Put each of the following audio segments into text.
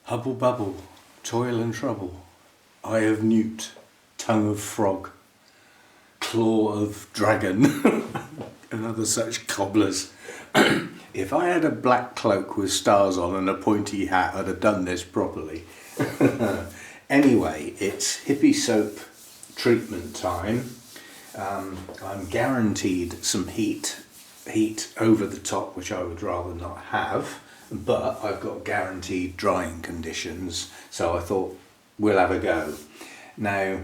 Hubble bubble, toil and trouble, eye of newt, tongue of frog, claw of dragon, and other such cobblers. If I had a black cloak with stars on and a pointy hat, I'd have done this properly. Anyway, it's Hippie-Soap treatment time. I'm guaranteed some heat over the top, which I would rather not have, but I've got guaranteed drying conditions, so I thought we'll have a go. Now,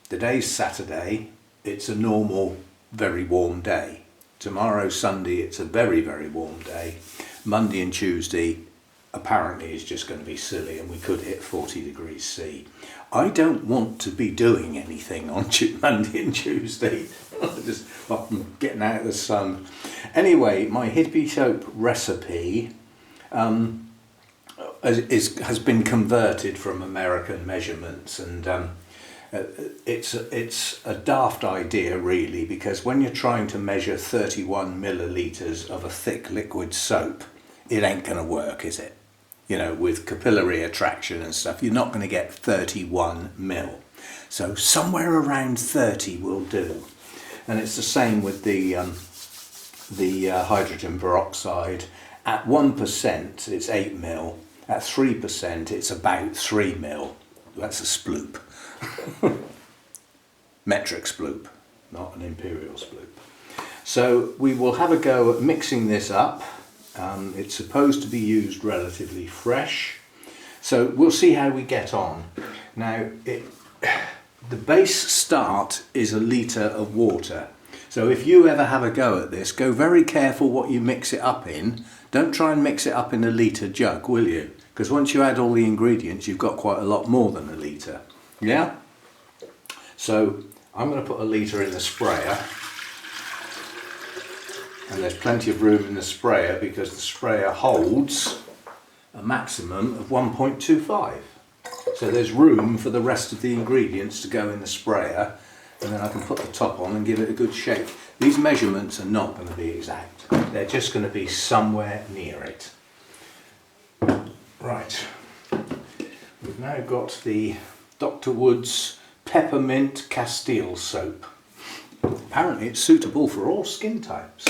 the day's Saturday, it's a normal, very warm day. Tomorrow, Sunday, it's a very, very warm day. Monday and Tuesday, apparently, is just going to be silly, and we could hit 40 degrees C. I don't want to be doing anything on Monday and Tuesday. Just I'm getting out of the sun. Anyway, my Hippie-Soap recipe has been converted from American measurements, and it's a daft idea really, because when you're trying to measure 31 millilitres of a thick liquid soap, it ain't going to work, is it? You know, with capillary attraction and stuff, you're not going to get 31 mil. So somewhere around 30 will do. And it's the same with the hydrogen peroxide. At 1%, it's 8 mil. At 3%, it's about 3 mil. That's a sploop. Metric sploop, not an imperial sploop. So we will have a go at mixing this up. It's supposed to be used relatively fresh, so we'll see how we get on. Now, the base start is a litre of water, so if you ever have a go at this, go very careful what you mix it up in. Don't try and mix it up in a litre jug, will you? Because once you add all the ingredients, you've got quite a lot more than a litre. Yeah? So I'm going to put a litre in the sprayer. And there's plenty of room in the sprayer because the sprayer holds a maximum of 1.25. So there's room for the rest of the ingredients to go in the sprayer, and then I can put the top on and give it a good shake. These measurements are not going to be exact. They're just going to be somewhere near it. Right. We've now got the Dr. Wood's Peppermint Castile soap. Apparently it's suitable for all skin types.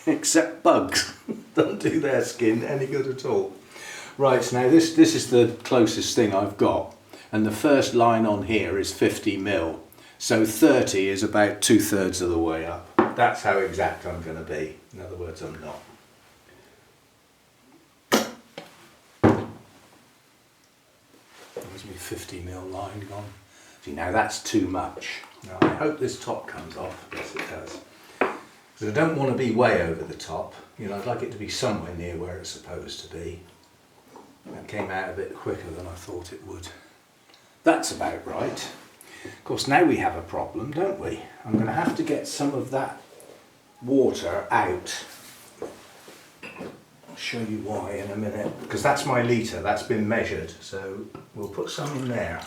Except bugs. Don't do their skin any good at all. Right, now this is the closest thing I've got, and the first line on here is 50 mil, so 30 is about 2/3 of the way up. That's how exact I'm going to be. In other words, I'm not. There's my 50 mil line gone. See, now that's too much. Now I hope this top comes off. Yes, it does. Because I don't want to be way over the top, you know, I'd like it to be somewhere near where it's supposed to be. That came out a bit quicker than I thought it would. That's about right. Of course, now we have a problem, don't we? I'm going to have to get some of that water out. I'll show you why in a minute, because that's my litre, that's been measured, so we'll put some in there.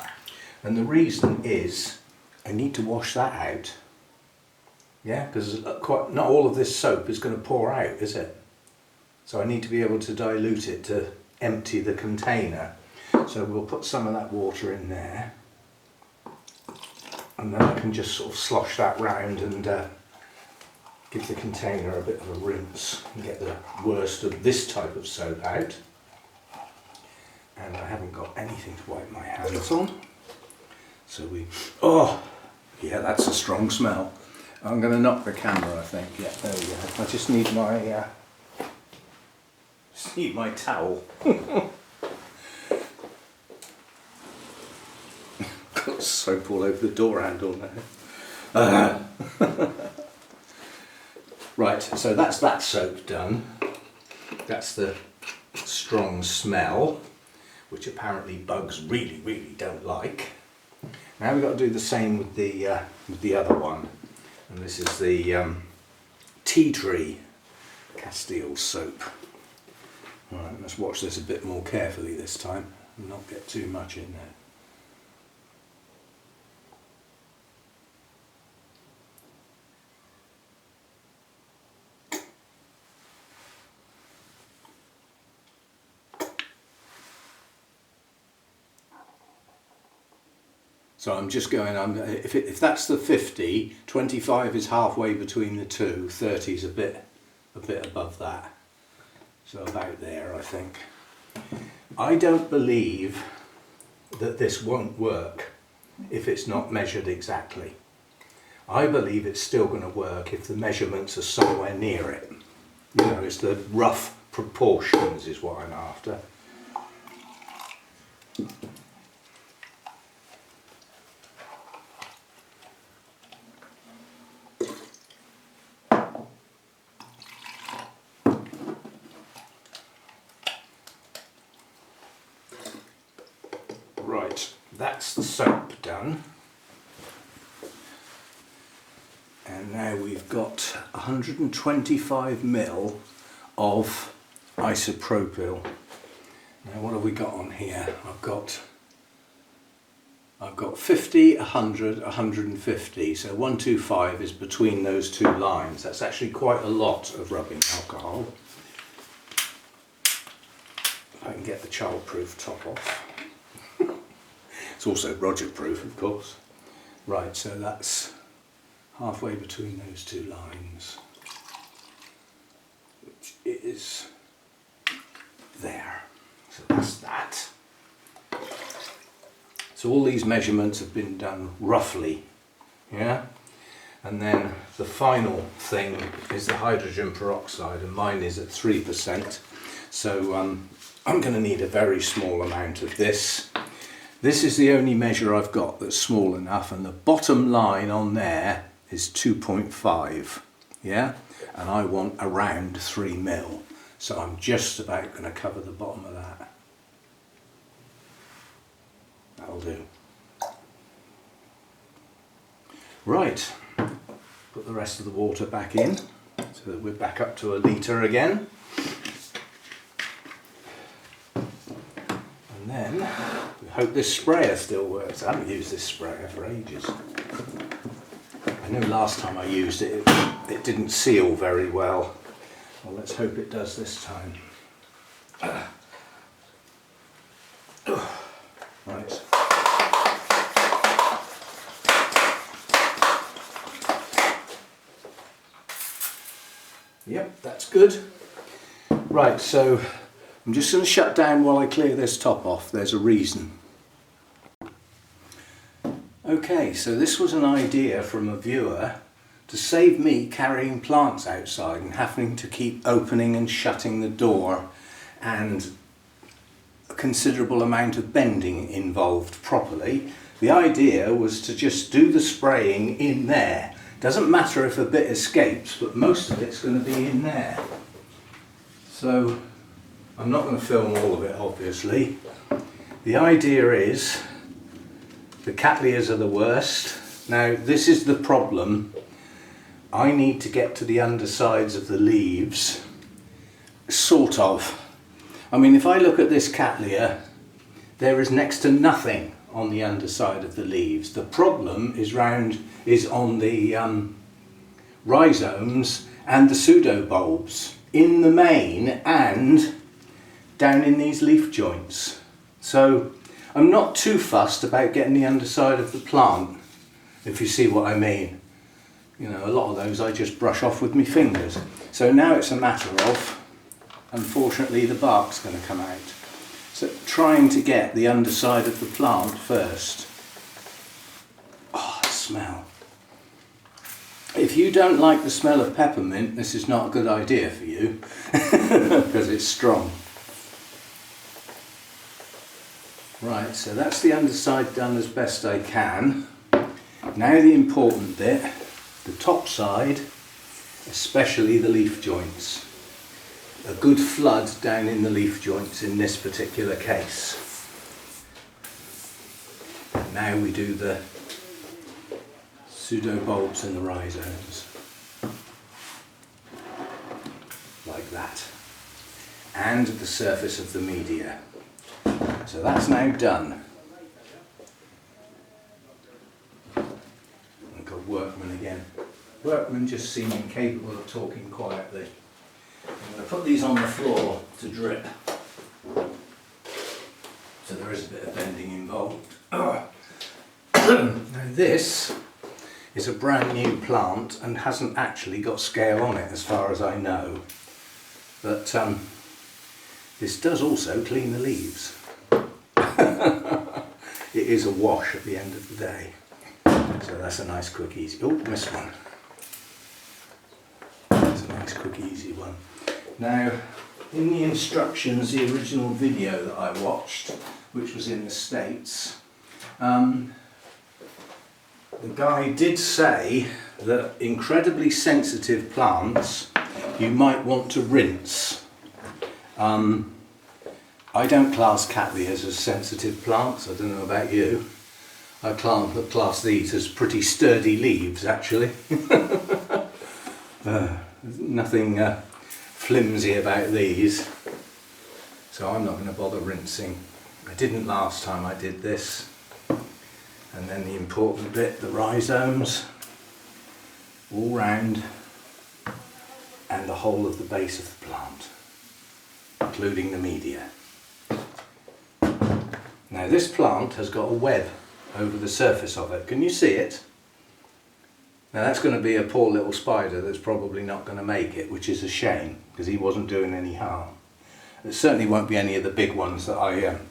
And the reason is I need to wash that out. Yeah, because not all of this soap is going to pour out, is it? So I need to be able to dilute it to empty the container. So we'll put some of that water in there, and then I can just sort of slosh that round and give the container a bit of a rinse and get the worst of this type of soap out. And I haven't got anything to wipe my hands on. So oh, yeah, that's a strong smell. I'm going to knock the camera, I think. Yeah, there we go. I just need my towel. Got soap all over the door handle now. Right, so that's that soap done. That's the strong smell, which apparently bugs really, really don't like. Now we've got to do the same with the other one. And this is the tea tree Castile soap. Alright, let's watch this a bit more carefully this time and not get too much in there. So I'm just going, if that's the 50, 25 is halfway between the two, 30 is a bit above that. So about there, I think. I don't believe that this won't work if it's not measured exactly. I believe it's still going to work if the measurements are somewhere near it. You know, it's the rough proportions is what I'm after. Right, that's the soap done. And now we've got 125 ml of isopropyl. Now what have we got on here? I've got 50, 100, 150. So 125 is between those two lines. That's actually quite a lot of rubbing alcohol. If I can get the childproof top off. It's also Roger proof, of course. Right, so that's halfway between those two lines, which is there. So that's that. So all these measurements have been done roughly, yeah? And then the final thing is the hydrogen peroxide, and mine is at 3%. So I'm going to need a very small amount of this. This is the only measure I've got that's small enough, and the bottom line on there is 2.5, yeah? And I want around 3 ml. So I'm just about going to cover the bottom of that. That'll do. Right, put the rest of the water back in so that we're back up to a litre again. And then we hope this sprayer still works. I haven't used this sprayer for ages. I know last time I used it, it didn't seal very well. Well, let's hope it does this time. Right. Yep, that's good. Right, so I'm just going to shut down while I clear this top off. There's a reason. Okay, so this was an idea from a viewer to save me carrying plants outside and having to keep opening and shutting the door, and a considerable amount of bending involved properly. The idea was to just do the spraying in there. Doesn't matter if a bit escapes, but most of it's going to be in there. So I'm not going to film all of it, obviously. The idea is the cattleyas are the worst. Now this is the problem. I need to get to the undersides of the leaves, sort of. I mean, if I look at this cattleya, there is next to nothing on the underside of the leaves. The problem is on the rhizomes and the pseudobulbs in the main and down in these leaf joints. So I'm not too fussed about getting the underside of the plant, if you see what I mean. You know, a lot of those I just brush off with my fingers. So now it's a matter of, unfortunately, the bark's going to come out. So trying to get the underside of the plant first. Oh, the smell. If you don't like the smell of peppermint, this is not a good idea for you, because it's strong. Right, so that's the underside done as best I can. Now the important bit, the top side, especially the leaf joints. A good flood down in the leaf joints in this particular case. Now we do the pseudobulbs and the rhizomes. Like that. And the surface of the media. So that's now done. I've got Workman again. Workman just seemed incapable of talking quietly. I'm going to put these on the floor to drip. So there is a bit of bending involved. Now this is a brand new plant and hasn't actually got scale on it as far as I know, but this does also clean the leaves. It is a wash at the end of the day, so that's a nice quick easy. Oh, missed one. That's a nice quick easy one. Now in the instructions, the original video that I watched, which was in the States, the guy did say that incredibly sensitive plants you might want to rinse. I don't class cattleyas as sensitive plants, I don't know about you. I class these as pretty sturdy leaves actually. Nothing flimsy about these, so I'm not going to bother rinsing. I didn't last time I did this. And then the important bit, the rhizomes, all round, and the whole of the base of the plant, including the media. Now this plant has got a web over the surface of it. Can you see it? Now that's going to be a poor little spider that's probably not going to make it, which is a shame because he wasn't doing any harm. It certainly won't be any of the big ones that I'm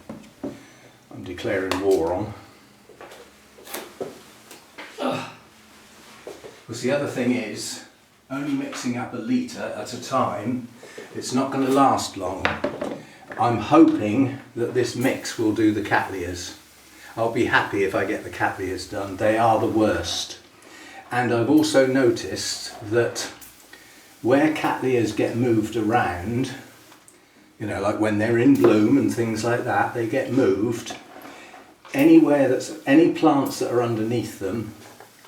declaring war on. Because the other thing is, only mixing up a litre at a time, it's not going to last long. I'm hoping that this mix will do the cattleyas. I'll be happy if I get the cattleyas done. They are the worst. And I've also noticed that where cattleyas get moved around, you know, like when they're in bloom and things like that, they get moved. Any plants that are underneath them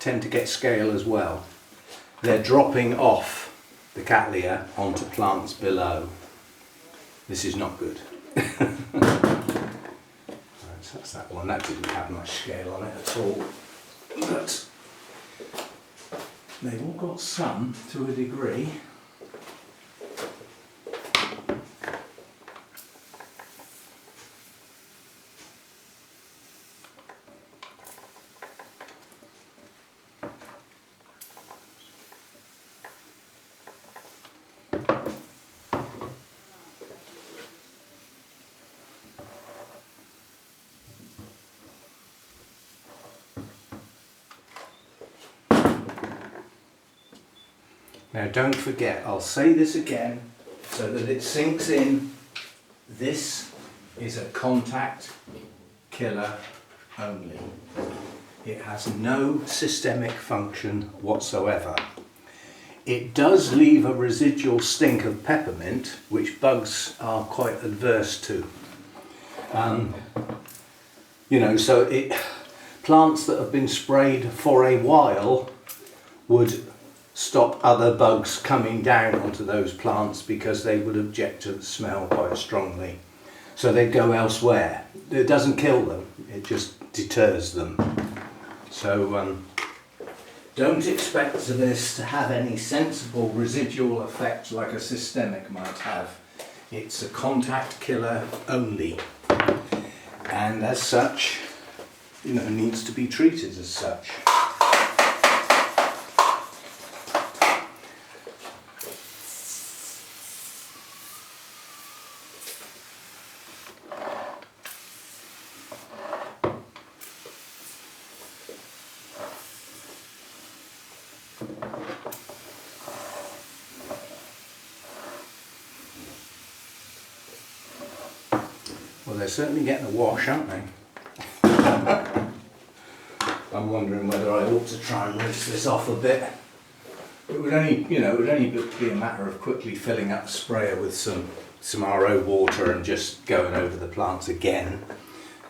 tend to get scale as well. They're dropping off the cattleya onto plants below. This is not good. Right, so that's that one. That didn't have much scale on it at all. But they've all got some to a degree. Now don't forget, I'll say this again so that it sinks in, this is a contact killer only. It has no systemic function whatsoever. It does leave a residual stink of peppermint, which bugs are quite adverse to. So plants that have been sprayed for a while would stop other bugs coming down onto those plants because they would object to the smell quite strongly. So they'd go elsewhere. It doesn't kill them, it just deters them. So don't expect this to have any sensible residual effect like a systemic might have. It's a contact killer only. And as such, needs to be treated as such. Well, they're certainly getting a wash, aren't they? I'm wondering whether I ought to try and rinse this off a bit. It would only, be a matter of quickly filling up the sprayer with some RO water and just going over the plants again.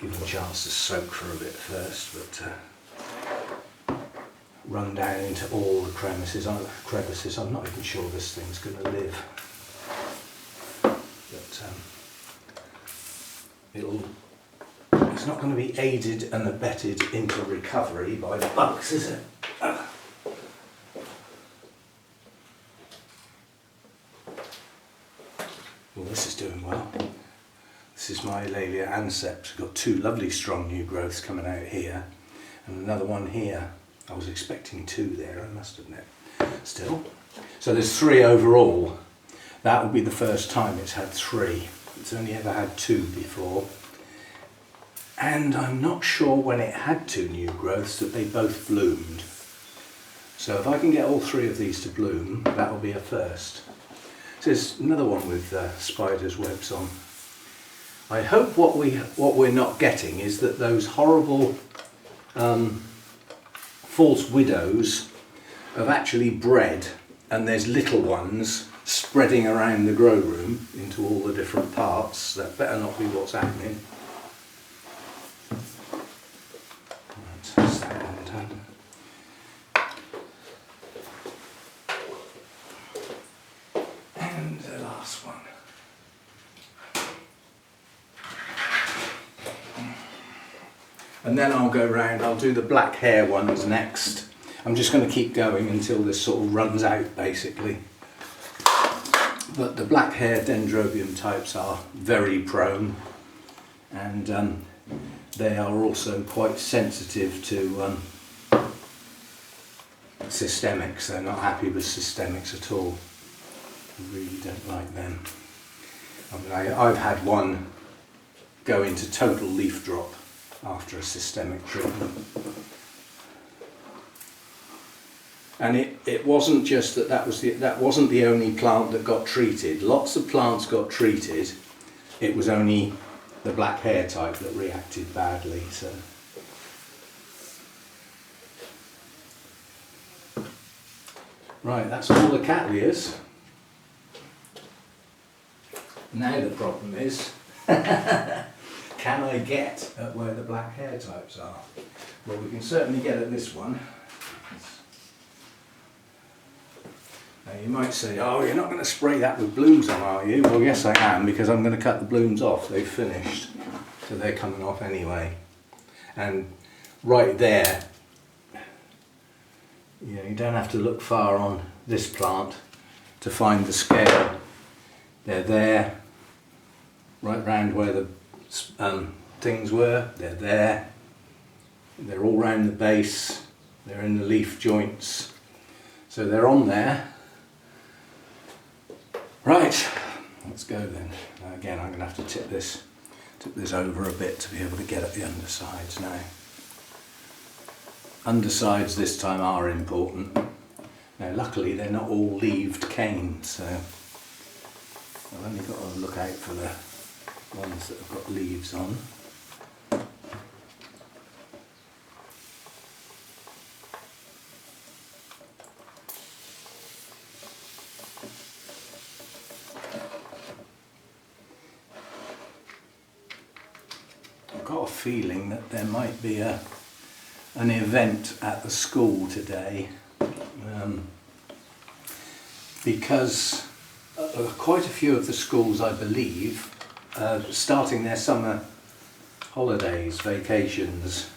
Give them a chance to soak for a bit first, but run down into all the crevices. I'm not even sure this thing's going to live. But it's not going to be aided and abetted into recovery by the bugs, is it? Well, this is doing well. This is my Laelia anceps. Got two lovely strong new growths coming out here. and another one here. I was expecting 2 there, I must admit. Still. So there's 3 overall. That will be the first time it's had 3. It's only ever had 2 before. And I'm not sure when it had 2 new growths that they both bloomed. So if I can get all 3 of these to bloom, that will be a first. So there's another one with spider's webs on. I hope what we're not getting is that those horrible false widows have actually bred, and there's little ones spreading around the grow room into all the different parts. That better not be what's happening. Right, that's that one done. And the last one. And then I'll go round, I'll do the black hair ones next. I'm just going to keep going until this sort of runs out basically. But the black hair dendrobium types are very prone, and they are also quite sensitive to systemics. They're not happy with systemics at all. I really don't like them. I mean, I've had one go into total leaf drop after a systemic treatment. And it wasn't just that wasn't the only plant that got treated. Lots of plants got treated. It was only the black hair type that reacted badly. So right, that's all the cattleyas. Now the problem is, can I get at where the black hair types are? Well, we can certainly get at this one. Now you might say, oh, you're not going to spray that with blooms on, are you? Well, yes I am, because I'm going to cut the blooms off. They've finished, so they're coming off anyway. And right there, you don't have to look far on this plant to find the scale. They're there, right round where the things were. They're there. They're all round the base. They're in the leaf joints. So they're on there. Right, let's go then. Again, I'm going to have to tip this over a bit to be able to get at the undersides now. Undersides this time are important. Now luckily they're not all leaved canes, so I've only got to look out for the ones that have got leaves on. I've got a feeling that there might be an event at the school today, because quite a few of the schools, I believe, are starting their summer holidays, vacations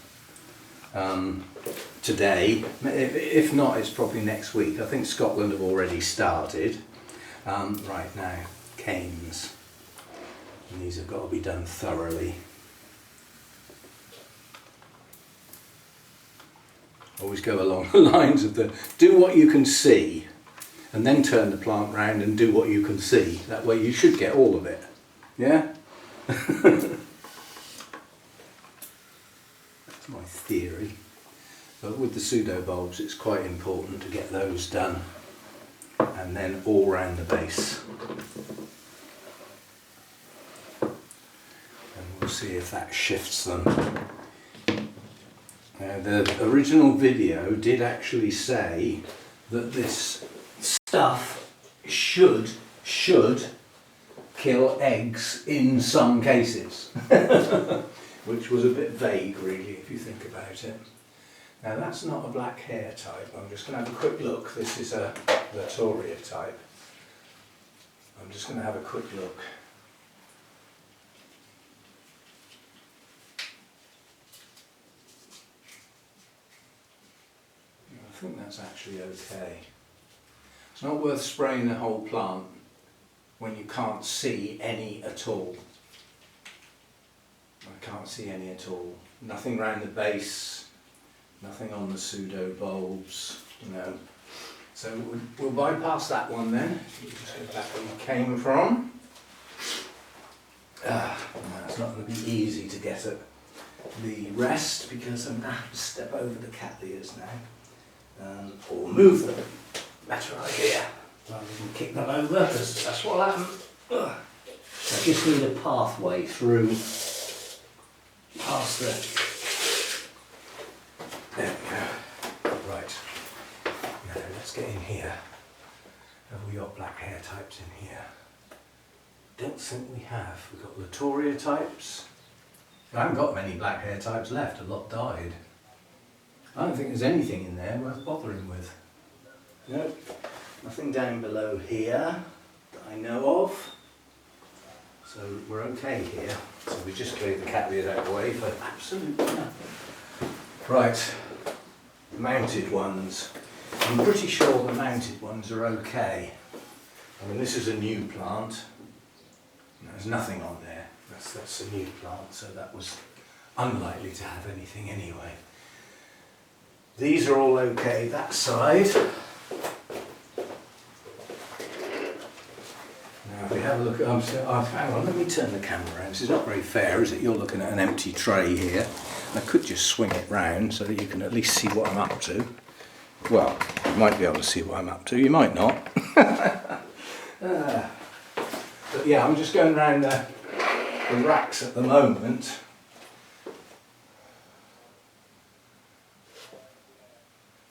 today. If not, it's probably next week. I think Scotland have already started. Right now, canes. And these have got to be done thoroughly. Always go along the lines of do what you can see and then turn the plant round and do what you can see. That way you should get all of it. Yeah? That's my theory. But with the pseudobulbs it's quite important to get those done and then all round the base. And we'll see if that shifts them. Now, the original video did actually say that this stuff should kill eggs in some cases, which was a bit vague really if you think about it. Now that's not a black hair type. I'm just going to have a quick look. This is a Litre type. I'm just going to have a quick look. I think that's actually okay. It's not worth spraying the whole plant when you can't see any at all. I can't see any at all. Nothing around the base, Nothing on the pseudo bulbs, no. So we'll bypass that one then. You just go back where you came from. No, it's not going to be easy to get at the rest because I'm going to have to step over the cattleyas now. Or move them. Better idea. Rather than kick them over, because that's what happened. I just need a pathway through past the... There we go. Right. Now let's get in here. Have we got black hair types in here? Don't think we have. We've got Litre types. I haven't got many black hair types left. A lot died. I don't think there's anything in there worth bothering with. Nope. Nothing down below here that I know of. So we're okay here. So we just cleared the cattleyas out of the way for absolutely nothing. Right. Mounted ones. I'm pretty sure the mounted ones are okay. I mean, this is a new plant. There's nothing on there. That's a new plant, so that was unlikely to have anything anyway. These are all okay that side. Now if we have a look at, hang on, let me turn the camera around. This is not very fair, is it? You're looking at an empty tray here. I could just swing it round so that you can at least see what I'm up to. Well, you might be able to see what I'm up to, you might not. But yeah, I'm just going around the racks at the moment.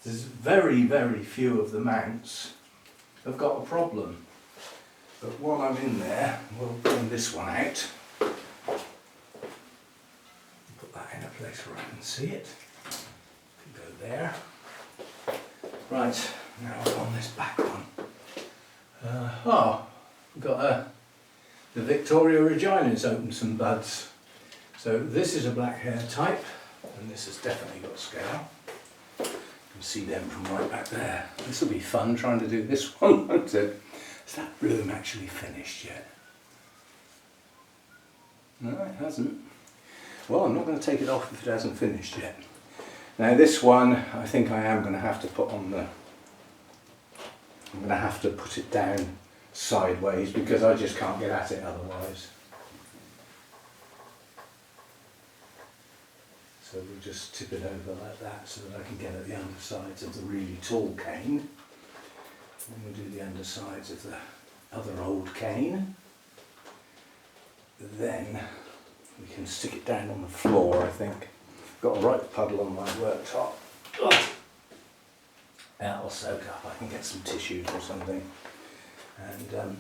There's very, very few of the mounts have got a problem. But while I'm in there, we'll bring this one out. Put that in a place where I can see it. Can go there. Right, now on this back one. We've got the Victoria Regina's opened some buds. So this is a black hair type, and this has definitely got scale. You can see them from right back there. This will be fun trying to do this one, won't it? Is that bloom actually finished yet? No, it hasn't. Well, I'm not going to take it off if it hasn't finished yet. Now this one, I think I am going to have to put on the... I'm going to have to put it down sideways because I just can't get at it otherwise. So we'll just tip it over like that so that I can get at the undersides of the really tall cane. And we'll do the undersides of the other old cane. Then we can stick it down on the floor, I think. Got a right puddle on my worktop. Ugh. That'll soak up. I can get some tissues or something. And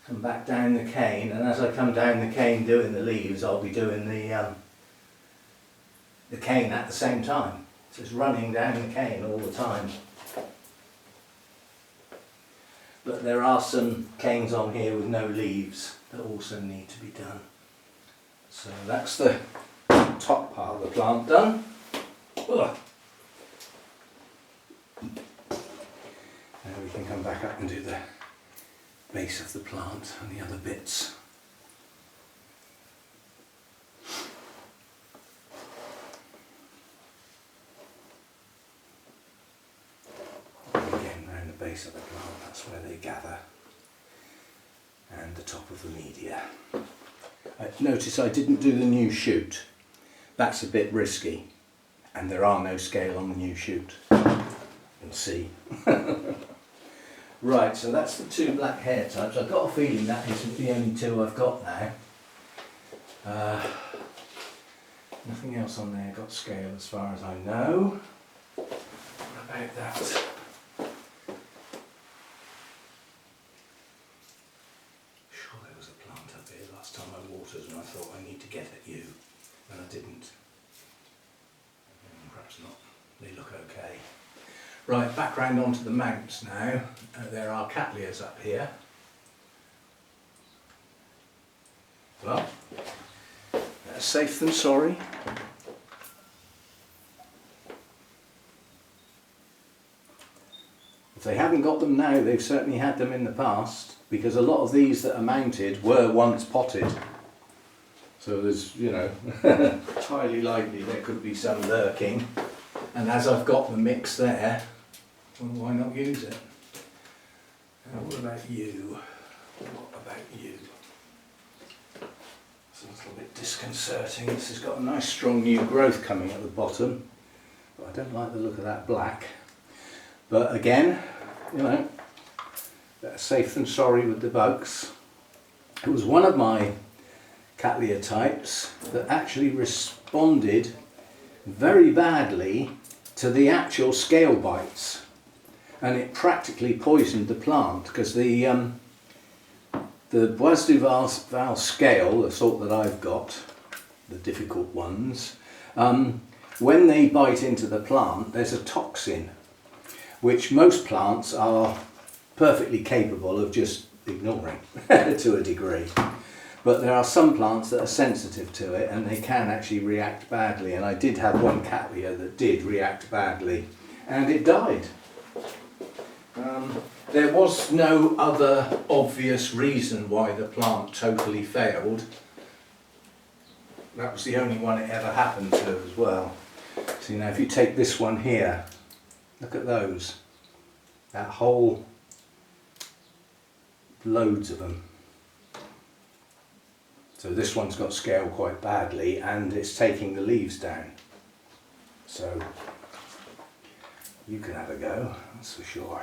come back down the cane, and as I come down the cane doing the leaves, I'll be doing the cane at the same time. So it's running down the cane all the time. But there are some canes on here with no leaves that also need to be done. So that's the top part of the plant done. Ugh. Now we can come back up and do the base of the plant and the other bits. Again, around the base of the plant, that's where they gather. And the top of the media. Notice I didn't do the new shoot. That's a bit risky. And there are no scale on the new shoot. You can see. Right, so that's the two black hair types. I've got a feeling that isn't the only two I've got now. Nothing else on there got scale as far as I know. What about that? Sure there was a plant up here last time I watered and I thought I need to get at you, and I didn't. Perhaps not. They look okay. Right, back round onto the mounts now. There are cattleyas up here. Well, better safe than sorry. If they haven't got them now, they've certainly had them in the past, because a lot of these that are mounted were once potted. So there's, you know, highly likely there could be some lurking. And as I've got the mix there, well, why not use it? Now, what about you? What about you? It's a little bit disconcerting. This has got a nice strong new growth coming at the bottom. But I don't like the look of that black. But again, you know, better safe than sorry with the bugs. It was one of my Cattleya types that actually responded very badly to the actual scale bites, and it practically poisoned the plant, because the Bois du Val scale, the sort that I've got, the difficult ones, when they bite into the plant, there's a toxin which most plants are perfectly capable of just ignoring to a degree. But there are some plants that are sensitive to it, and they can actually react badly. And I did have one Cattleya that did react badly, and it died. There was no other obvious reason why the plant totally failed. That was the only one it ever happened to as well. So, you know, if you take this one here, look at those. That whole, loads of them. So this one's got scale quite badly, and it's taking the leaves down. So you can have a go, that's for sure.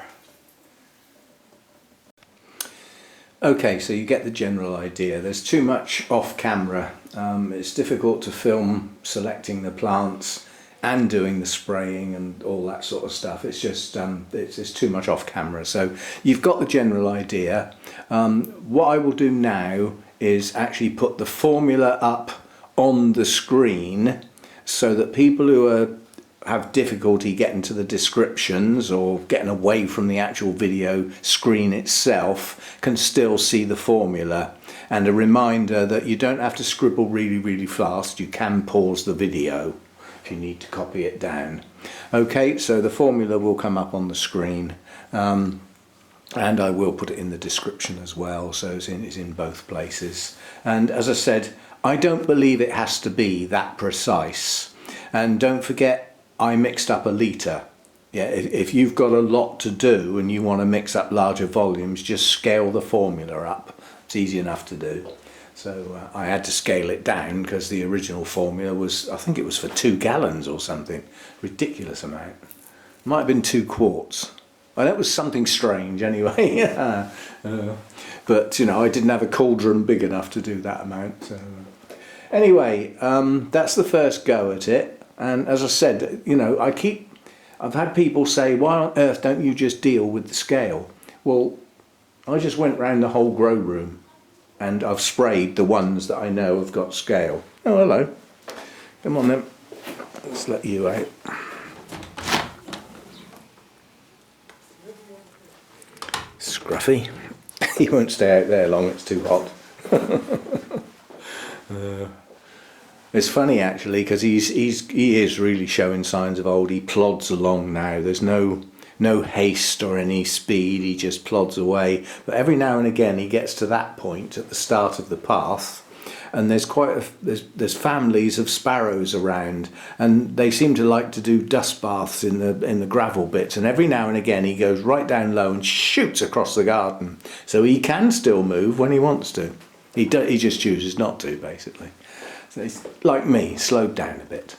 Okay, so you get the general idea. There's too much off camera. It's difficult to film selecting the plants and doing the spraying and all that sort of stuff. It's just it's too much off camera. So you've got the general idea. What I will do now is actually put the formula up on the screen so that people who have difficulty getting to the descriptions or getting away from the actual video screen itself can still see the formula. And a reminder that you don't have to scribble really fast, you can pause the video if you need to copy it down. Okay, so the formula will come up on the screen. And I will put it in the description as well, so it's in both places. And as I said, I don't believe it has to be that precise. And don't forget, I mixed up a litre. Yeah, if you've got a lot to do and you want to mix up larger volumes, just scale the formula up. It's easy enough to do. So I had to scale it down because the original formula was, I think it was for 2 gallons or something. Ridiculous amount. Might have been 2 quarts. Well, that was something strange anyway. But you know, I didn't have a cauldron big enough to do that amount. So. Anyway, that's the first go at it. And as I said, you know, I've had people say, why on earth don't you just deal with the scale? Well, I just went round the whole grow room and I've sprayed the ones that I know have got scale. Oh, hello. Come on then. Let's let you out. Scruffy. He won't stay out there long, it's too hot. It's funny actually, because he is really showing signs of old. He plods along now. There's no haste or any speed. He just plods away. But every now and again he gets to that point at the start of the path, and there's there's families of sparrows around, and they seem to like to do dust baths in the gravel bits. And every now and again he goes right down low and shoots across the garden. So he can still move when he wants to. He just chooses not to, basically. So he's like me, slowed down a bit.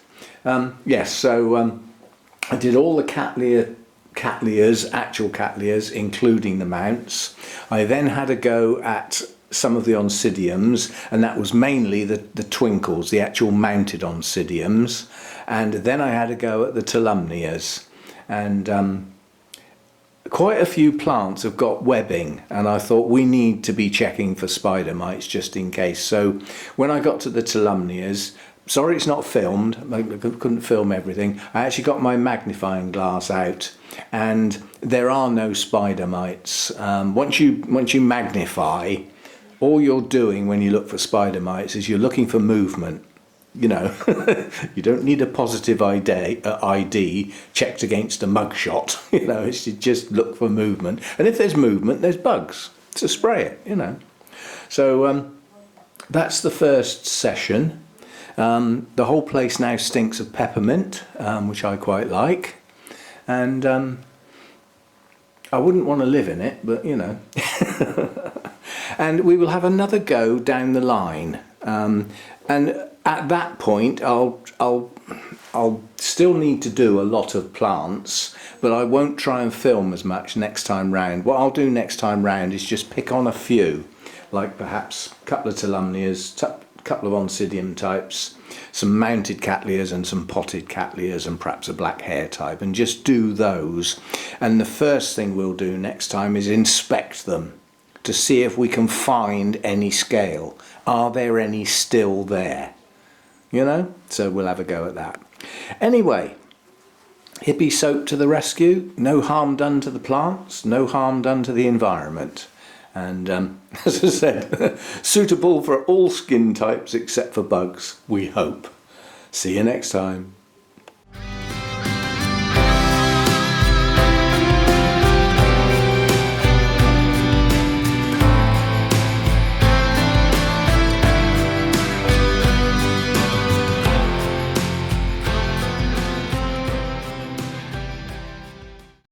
Yes, so I did all the cattleyas, actual cattleyas, including the mounts. I then had a go at some of the oncidiums, and that was mainly the twinkles, the actual mounted oncidiums. And then I had a go at the tolumnias. And quite a few plants have got webbing, and I thought we need to be checking for spider mites just in case. So when I got to the tolumnias, sorry it's not filmed, I couldn't film everything. I actually got my magnifying glass out, and there are no spider mites. Once you magnify, all you're doing when you look for spider mites is you're looking for movement. You know, you don't need a positive ID checked against a mugshot. You know, it's to just look for movement. And if there's movement, there's bugs. So spray it, you know. So that's the first session. The whole place now stinks of peppermint, which I quite like, and I wouldn't want to live in it, but you know. And we will have another go down the line, and at that point I'll still need to do a lot of plants, but I won't try and film as much next time round. What I'll do next time round is just pick on a few, like perhaps a couple of Telumnias, a couple of Oncidium types, some mounted cattleyas and some potted cattleyas, and perhaps a black hair type, and just do those. And the first thing we'll do next time is inspect them to see if we can find any scale. Are there any still there? You know, so we'll have a go at that. Anyway, Hippie-Soap to the rescue. No harm done to the plants, no harm done to the environment. And as I said, suitable for all skin types except for bugs, we hope. See you next time.